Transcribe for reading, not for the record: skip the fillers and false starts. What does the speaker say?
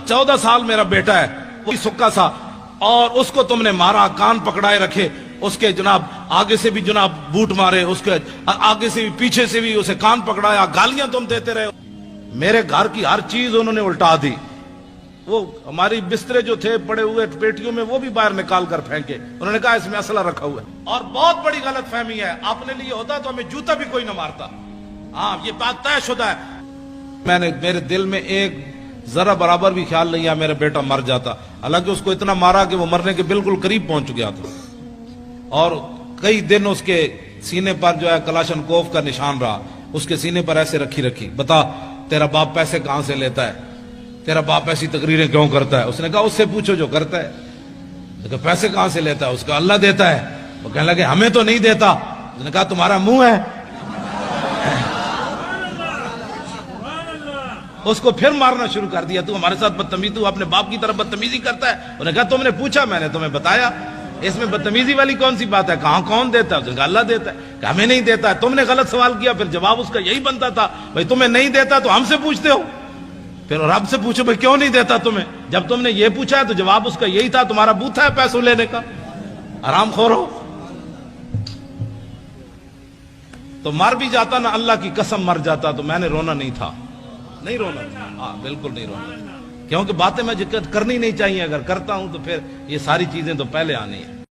14 साल मेरा बेटा है, वो सुक्का सा, और उसको तुमने मारा, कान पकड़ाए रखे, उसके जनाब आगे से भी जनाब बूट मारे, उसके आगे से भी पीछे से भी उसे कान पकड़ाया, गालियां तुम देते रहे। मेरे घर की हर चीज उन्होंने उल्टा दी। वो हमारी बिस्तरे जो थे पड़े हुए पेटियों में, वो भी बाहर निकाल कर फेंके। उन्होंने कहा इसमें असला रखा हुआ है। और बहुत बड़ी गलत फहमी है, अपने लिए होता तो हमें जूता भी कोई न मारता। हाँ, ये बात तयशुदा है। मेरे दिल में एक जरा बराबर भी ख्याल नहीं आया मेरा बेटा मर जाता। हालांकि उसको इतना मारा कि वो मरने के बिल्कुल करीब पहुंच गया था, और कई दिन उसके सीने पर जो है कलाशनकोव का निशान रहा। उसके सीने पर ऐसे रखी, बता तेरा बाप पैसे कहां से लेता है, तेरा बाप ऐसी तकरीरें क्यों करता है। उसने कहा उससे पूछो जो करता है। तो पैसे कहां से लेता है, उसका अल्लाह देता है। वो कहने लगे हमें तो नहीं देता। उसने कहा तुम्हारा मुंह है। उसको फिर मारना शुरू कर दिया, तू हमारे साथ बदतमीजी, तू अपने बाप की तरफ बदतमीजी करता है। उन्होंने कहा तुमने पूछा, मैंने तुम्हें बताया, इसमें बदतमीजी वाली कौन सी बात है, कहां कौन देता है। उसने कहा अल्लाह देता है। कहा हमें नहीं देता है। तुमने गलत सवाल किया, फिर जवाब उसका यही बनता था, भाई तुम्हें नहीं देता तो हमसे पूछते हो, फिर रब से पूछो भाई क्यों नहीं देता तुम्हें। जब तुमने ये पूछा है तो जवाब उसका यही था, तुम्हारा बूथा है पैसों लेने का, आराम खोर हो। तो मर भी जाता ना, अल्लाह की कसम मर जाता, तो मैंने रोना नहीं था, नहीं रोना, हाँ बिल्कुल नहीं रोना, क्योंकि बातें मैं जिक्र करनी नहीं चाहिए। अगर करता हूं तो फिर ये सारी चीजें तो पहले आनी है।